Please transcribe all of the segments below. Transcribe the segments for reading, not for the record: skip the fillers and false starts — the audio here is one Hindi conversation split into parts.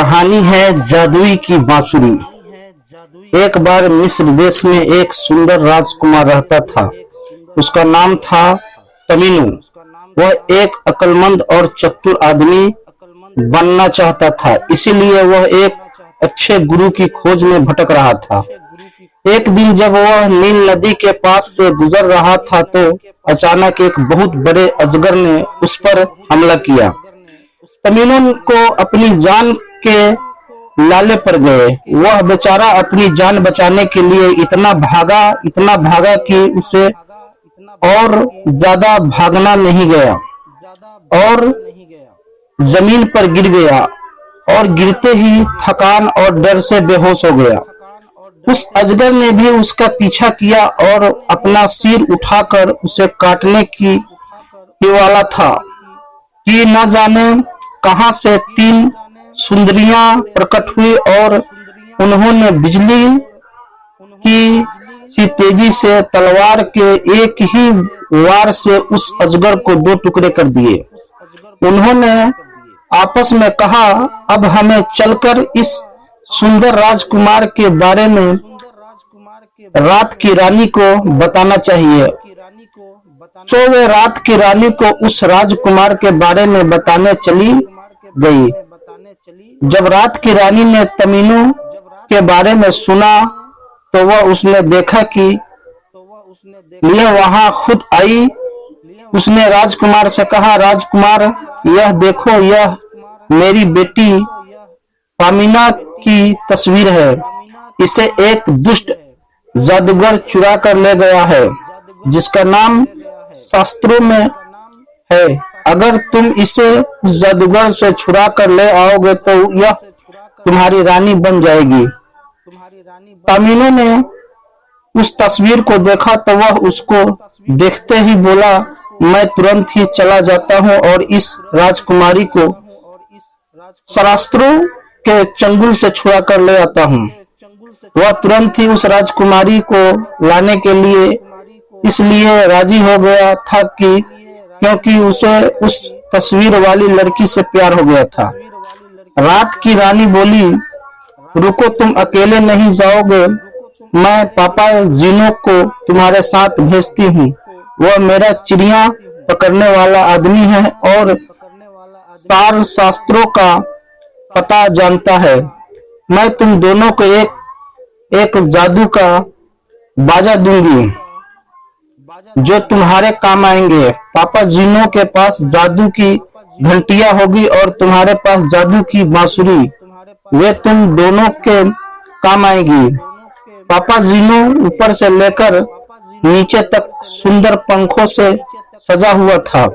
कहानी है जादुई की बांसुरी। एक बार मिस्र देश में एक सुंदर राजकुमार रहता था। उसका नाम था तमीनू। वह एक अक्लमंद और चतुर आदमी बनना चाहता था, इसीलिए वह एक अच्छे गुरु की खोज में भटक रहा था। एक दिन जब वह नील नदी के पास से गुजर रहा था तो अचानक एक बहुत बड़े अजगर ने उस पर हमला किया। तमीनू को अपनी जान के लाले पड़ गए। वह बेचारा अपनी जान बचाने के लिए इतना भागा कि उसे और ज्यादा भागना नहीं गया और जमीन पर गिर गया और गिरते ही थकान और डर से बेहोश हो गया। उस अजगर ने भी उसका पीछा किया और अपना सिर उठाकर उसे काटने की ही वाला था कि न जाने कहां से 3 सुंदरियां प्रकट हुई और उन्होंने बिजली की सी तेजी से तलवार के एक ही वार से उस अजगर को 2 टुकड़े कर दिए। उन्होंने आपस में कहा, अब हमें चलकर इस सुंदर राजकुमार के बारे में रात की रानी को बताना चाहिए। तो वे रात की रानी को उस राजकुमार के बारे में बताने चली गई। जब रात की रानी ने तमीनू के बारे में सुना तो वह उसने देखा कि यह वहां खुद आई। उसने राजकुमार से कहा, राजकुमार, यह देखो, यह मेरी बेटी पामीना की तस्वीर है। इसे एक दुष्ट जादूगर चुरा कर ले गया है, जिसका नाम शास्त्रों में है। अगर तुम इसे उस जादूगर से छुड़ा कर ले आओगे तो यह तुम्हारी रानी बन जाएगी। तमीनू ने उस तस्वीर को देखा तो वह उसको देखते ही बोला, मैं तुरंत ही चला जाता हूँ और इस राजकुमारी को शास्त्रों के चंगुल से छुड़ा कर ले आता हूँ। वह तुरंत ही उस राजकुमारी को लाने के लिए इसलिए राजी हो गया था कि क्योंकि उसे उस तस्वीर वाली लड़की से प्यार हो गया था। रात की रानी बोली, रुको, तुम अकेले नहीं जाओगे, मैं पापा जीनो को तुम्हारे साथ भेजती हूँ। वह मेरा चिड़िया पकड़ने वाला आदमी है और सार शास्त्रों का पता जानता है। मैं तुम दोनों को एक जादू का बाजा दूंगी जो तुम्हारे काम आएंगे। पापा जीनो के पास जादू की घंटियां होगी और तुम्हारे पास जादू की बांसुरी। वे तुम दोनों के काम आएगी। पापा जीनो ऊपर से लेकर नीचे तक सुंदर पंखों से सजा हुआ था।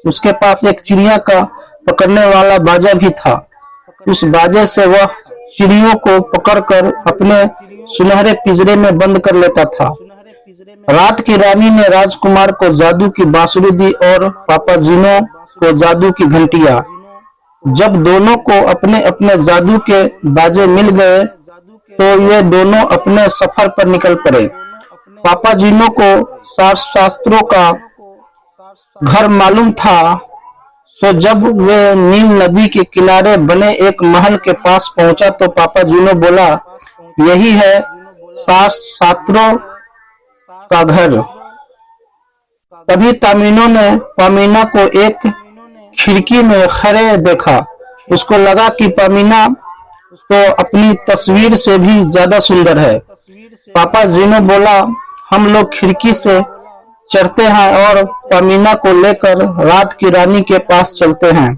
उसके पास एक चिड़िया का पकड़ने वाला बाजा भी था। उस बाजे से वह चिड़ियों को पकड़कर अपने सुनहरे पिंजरे में बंद कर लेता था। रात की रानी ने राजकुमार को जादू की बांसुरी दी और पापा जीनो को जादू की घंटियां। जब दोनों को अपने अपने जादू के बाजे मिल गए तो ये दोनों अपने सफर पर निकल पड़े। पापा जीनो को शास्त्रों का घर मालूम था, सो जब वे नील नदी के किनारे बने एक महल के पास पहुंचा तो पापा जीनो बोला, यही है शास्त्रों का घर। तभी तमीनू ने पामीना को एक खिड़की में खड़े देखा। उसको लगा कि पामीना तो अपनी तस्वीर से भी ज्यादा सुंदर है। पापा जीनो बोला, हम लोग खिड़की से चढ़ते हैं और पामीना को लेकर रात की रानी के पास चलते हैं।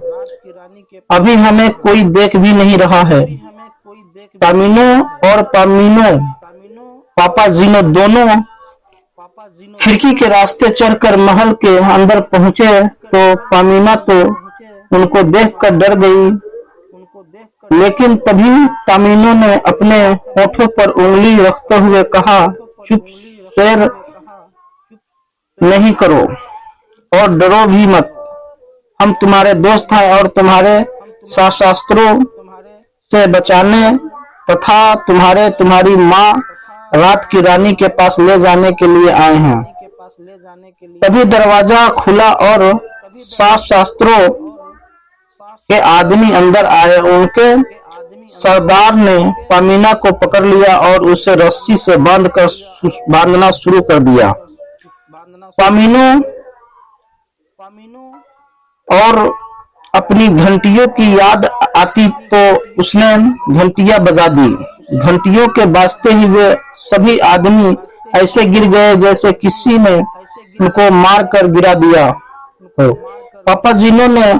अभी हमें कोई देख भी नहीं रहा है। तमीनू और पापा जीनो दोनों खिड़की के रास्ते चढ़कर महल के अंदर पहुंचे तो पामीना तो उनको देखकर डर गई। लेकिन तभी तमीनू ने अपने होठों पर उंगली रखते हुए कहा, चुप, शेर नहीं करो और डरो भी मत। हम तुम्हारे दोस्त हैं और तुम्हारे शास्त्रों से बचाने तथा तुम्हारी माँ रात की रानी के पास ले जाने के लिए आए हैं। तभी दरवाजा खुला और शास्त्रों के आदमी अंदर आए। उनके सरदार ने पामीना को पकड़ लिया और उसे रस्सी से बांधना शुरू कर दिया। पामीनो और अपनी घंटियों की याद आती तो उसने घंटियां बजा दी। घंटियों के बाजते ही वे सभी आदमी ऐसे गिर गए जैसे किसी ने उनको मार कर गिरा दिया हो। पापा जीनो ने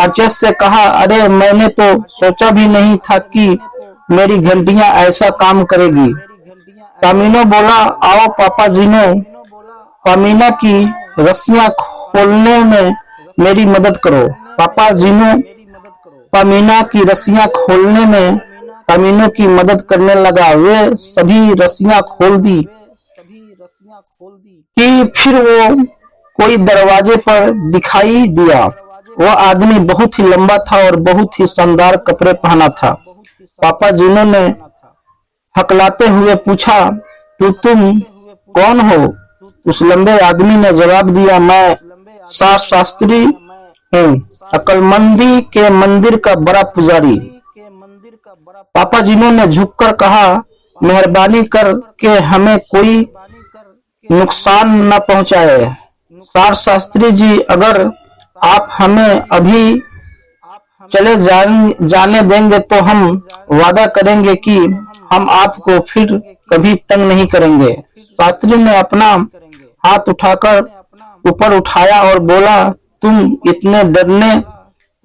आश्चर्य से कहा, अरे मैंने तो सोचा भी नहीं था कि मेरी घंटियां ऐसा काम करेगी। पामीनो बोला, आओ पापा जीनो, पामीना की रस्सियां खोलने में मेरी मदद करो। पापा जीनो पामीना की रस्सियां खोलने में पामीनो की मदद करने लगा। वे सभी रस्सियां खोल दी कि फिर वो कोई दरवाजे पर दिखाई दिया। वह आदमी बहुत ही लंबा था और बहुत ही शानदार कपड़े पहना था। पापा जीनो ने हकलाते हुए पूछा, तुम कौन हो? उस लंबे आदमी ने जवाब दिया, मैं शास्त्री हूँ, अक्लमंदी के मंदिर का बड़ा पुजारी। पापा जीनो ने झुककर कहा, मेहरबानी करके हमें कोई नुकसान न पहुंचाए। शास्त्री जी, अगर आप हमें अभी चले जाने देंगे तो हम वादा करेंगे कि हम आपको फिर कभी तंग नहीं करेंगे। शास्त्री ने अपना हाथ उठाकर ऊपर उठाया और बोला, तुम इतने डरने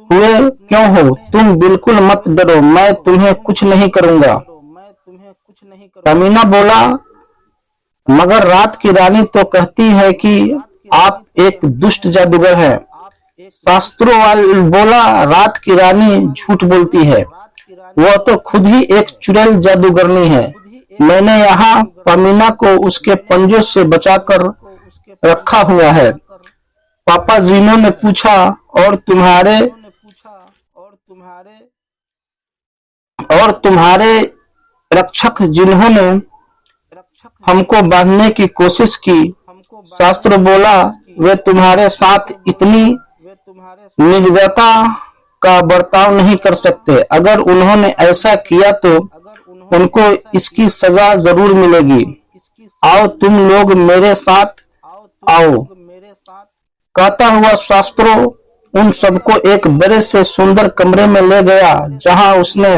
हुए क्यों हो? तुम बिल्कुल मत डरो, मैं तुम्हें कुछ नहीं करूंगा। पामीना बोला, मगर रात की रानी तो कहती है कि आप एक दुष्ट जादूगर हैं। शास्त्रों वाला बोला, रात की रानी झूठ बोलती है, वह तो खुद ही एक चुड़ैल जादूगरनी है। मैंने यहाँ पामीना को उसके पंजों से बचाकर रखा हुआ है। पापा जीनो ने पूछा, और तुम्हारे रक्षक जिन्होंने हमको बांधने की कोशिश की? शास्त्र बोला, वे तुम्हारे साथ इतनी निर्दयता का बर्ताव नहीं कर सकते। अगर उन्होंने ऐसा किया तो उनको इसकी सजा जरूर मिलेगी। आओ तुम लोग मेरे साथ आओ। कहता हुआ शास्त्रों उन सबको एक बड़े से सुंदर कमरे में ले गया, जहां उसने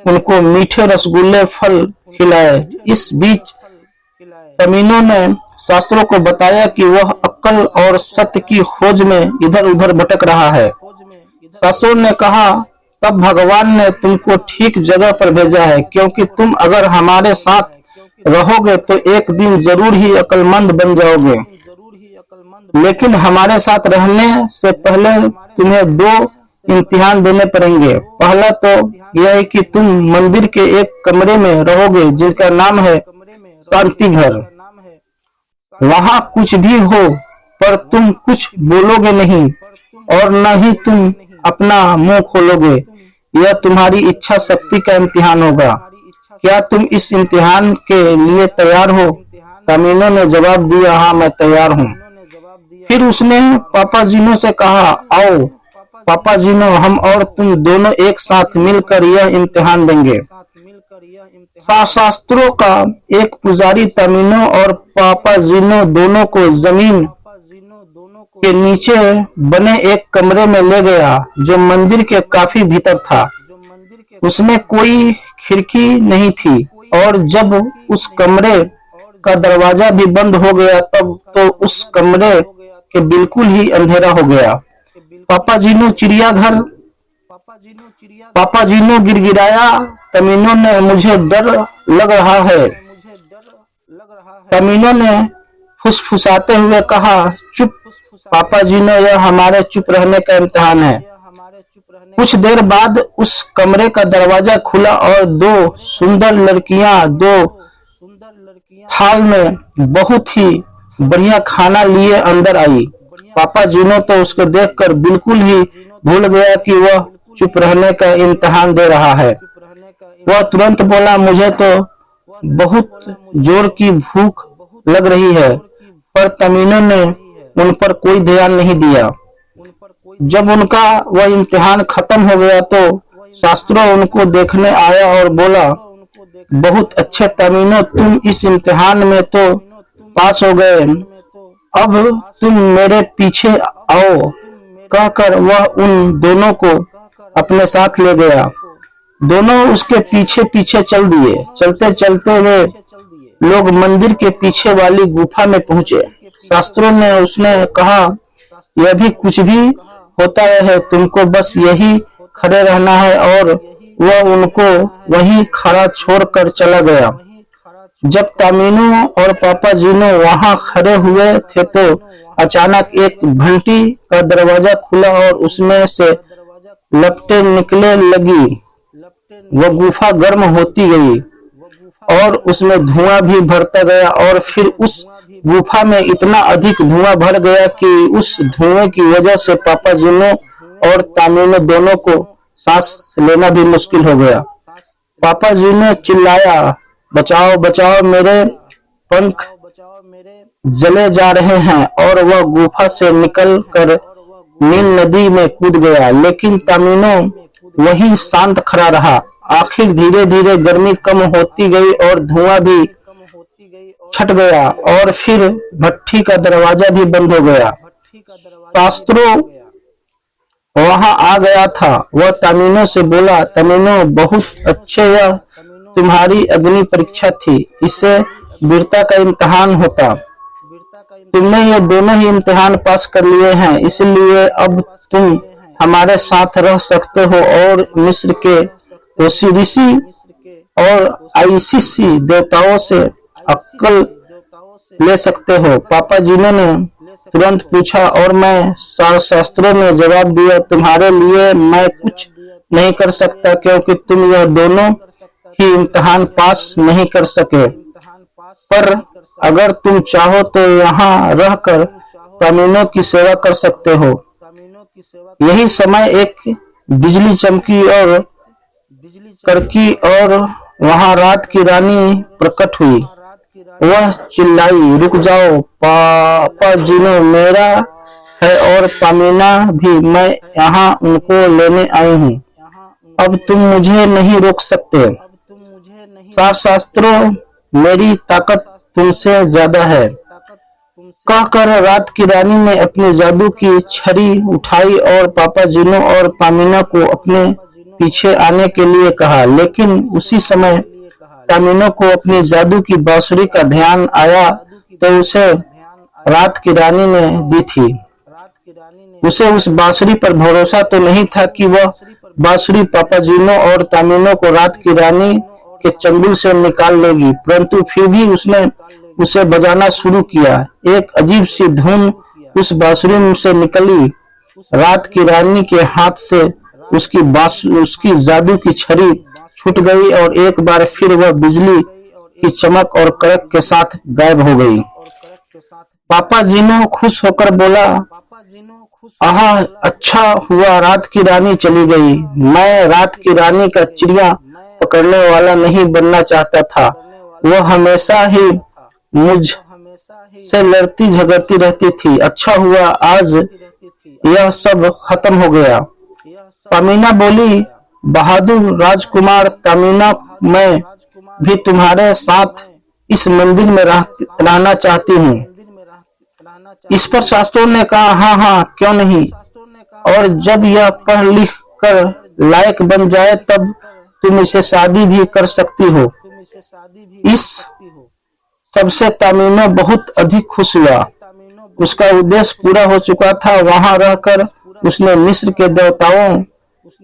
उनको मीठे रसगुल्ले फल खिलाए। इस बीच तमीनो ने शास्त्रों को बताया कि वह अक्ल और सत्य की खोज में इधर उधर भटक रहा है। शास्त्रों ने कहा, तब भगवान ने तुमको ठीक जगह पर भेजा है, क्योंकि तुम अगर हमारे साथ रहोगे तो एक दिन जरूर ही अक्लमंद बन जाओगे। लेकिन हमारे साथ रहने से पहले तुम्हें दो इम्तिहान देने पड़ेंगे। पहला तो यह है कि तुम मंदिर के एक कमरे में रहोगे जिसका नाम है शांति घर। वहां कुछ भी हो पर तुम कुछ बोलोगे नहीं और न ही तुम अपना मुंह खोलोगे। यह तुम्हारी इच्छा शक्ति का इम्तिहान होगा। क्या तुम इस इम्तिहान के लिए तैयार हो? तमीनो ने जवाब दिया, हाँ मैं तैयार हूँ। फिर उसने पापा जीनो से कहा, आओ पापा जीनो, हम और तुम दोनों एक साथ मिलकर यह इम्तिहान देंगे। शास्त्रों का एक पुजारी तमीनो और पापा जीनो दोनों को जमीन के नीचे बने एक कमरे में ले गया जो मंदिर के काफी भीतर था। उसमें कोई खिड़की नहीं थी और जब उस कमरे का दरवाजा भी बंद हो गया तब तो उस कमरे के बिल्कुल ही अंधेरा हो गया। पापा जीनो गिड़गिड़ाया, तमीनो ने मुझे डर लग रहा है। तमीनो ने फुसफुसाते हुए कहा, चुप पापा जीनो, यह हमारे चुप रहने का इम्तिहान है। कुछ देर बाद उस कमरे का दरवाजा खुला और दो सुंदर लड़कियां दो थाल में बहुत ही बढ़िया खाना लिए अंदर आई। पापा जीनो तो उसको देखकर बिल्कुल ही भूल गया कि वह चुप रहने का इम्तिहान दे रहा है। वह तुरंत बोला, मुझे तो बहुत जोर की भूख लग रही है। पर तमीनो ने उन पर कोई ध्यान नहीं दिया। जब उनका वह इम्तिहान खत्म हो गया तो शास्त्रों उनको देखने आया और बोला, बहुत अच्छे तमीनो, तुम इस इम्तिहान में तो पास हो गए, अब तुम मेरे पीछे आओ। कहकर वह उन दोनों को अपने साथ ले गया। दोनों उसके पीछे पीछे चल दिए। चलते चलते वे लोग मंदिर के पीछे वाली गुफा में पहुंचे। शास्त्रों ने उसने कहा, यह भी कुछ भी होता है, तुमको बस यही खड़े रहना है, और वह उनको वहीं खड़ा छोड़कर चला गया। जब तामीनो और पापा जीनो वहां खड़े हुए थे तो अचानक एक घंटी का दरवाजा खुला और उसमें से लपटें निकले लगी। वह गुफा गर्म होती गई और उसमें धुआं भी भरता गया, और फिर उस गुफा में इतना अधिक धुआं भर गया कि उस धुएं की वजह से पापा जीनो और तामीनो दोनों को सांस लेना भी मुश्किल हो गया। पापा जीनो चिल्लाया, बचाओ बचाओ, मेरे पंख जले जा रहे हैं, और वह गुफा से निकलकर नील नदी में कूद गया। लेकिन तामीनो वही शांत खड़ा रहा। आखिर धीरे धीरे गर्मी कम होती गई और धुआं भी छट गया, और फिर भट्ठी का दरवाजा भी बंद हो गया। शास्त्रों वहां आ गया था। वह तामीनो से बोला, तामीनो, बहुत अच्छे, यह तुम्हारी अग्नि परीक्षा थी, इससे वीरता का इम्तिहान होता। तुमने ये दोनों ही इम्तिहान पास कर लिए हैं, इसलिए अब तुम हमारे साथ रह सकते हो और मिस्र के ओसिरिसी और आईसीसी देवताओं से अक्ल ले सकते हो। पापा जीनो ने तुरंत पूछा, और मैं? शास्त्रों ने जवाब दिया, तुम्हारे लिए मैं कुछ नहीं कर सकता, क्योंकि तुम यह दोनों ही इम्तिहान पास नहीं कर सके। पर अगर तुम चाहो तो यहाँ रहकर तामीनो की सेवा कर सकते हो। यही समय एक बिजली चमकी और करकी और वहां रात की रानी प्रकट हुई। वह चिल्लाई, रुक जाओ, पापा जीनो मेरा है और पामीना भी, मैं यहाँ उनको लेने आई हूँ। अब तुम मुझे नहीं रोक सकते। शास्त्रों, मेरी ताकत तुमसे ज्यादा है। कहकर रात की रानी ने अपनी जादू की छड़ी उठाई और पापा जीनो और पामीना को अपने पीछे आने के लिए कहा। लेकिन उसी समय तामीनो को अपनी जादू की बांसुरी का ध्यान आया तो उसे रात की रानी ने दी थी। उसे उस बांसुरी पर भरोसा तो नहीं था कि वह बांसुरी पापा जीनो और तामीनो को रात की रानी के चंगुल से निकाल लेगी, परंतु फिर भी उसने उसे बजाना शुरू किया। एक अजीब सी धुन उस बांसुरी से निकली। रात की रानी के हाथ से उसकी जादू की छड़ी छूट गई और एक बार फिर वह बिजली की चमक और कड़क के साथ गायब हो गई। पापा जीनो खुश होकर बोला, आहा, अच्छा हुआ रात की रानी चली गई। मैं रात की रानी का चिड़िया पकड़ने वाला नहीं बनना चाहता था। वह हमेशा ही मुझ से लड़ती झगड़ती रहती थी। अच्छा हुआ आज यह सब खत्म हो गया। पामीना बोली, बहादुर राजकुमार तामीना, मैं भी तुम्हारे साथ इस मंदिर में रहना चाहती हूँ। इस पर शास्त्रों ने कहा, हाँ हाँ, क्यों नहीं, और जब यह पढ़ लिख कर लायक बन जाए तब तुम इसे शादी भी कर सकती हो। इस सबसे तामीनो बहुत अधिक खुश हुआ। उसका उद्देश्य पूरा हो चुका था। वहां रहकर उसने मिस्र के देवताओं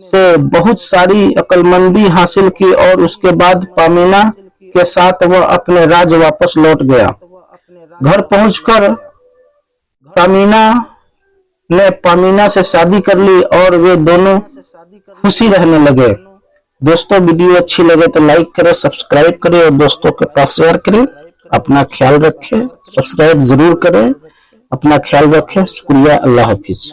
से बहुत सारी अक्लमंदी हासिल की और उसके बाद पामीना के साथ वह अपने राज्य वापस लौट गया। घर पहुंचकर तामीना ने पामीना से शादी कर ली और वे दोनों खुशी रहने लगे। दोस्तों, वीडियो अच्छी लगे तो लाइक करें, सब्सक्राइब करें और दोस्तों के पास शेयर करें। अपना ख्याल रखें, सब्सक्राइब जरूर करें। अपना ख्याल रखें। शुक्रिया, अल्लाह हाफिज।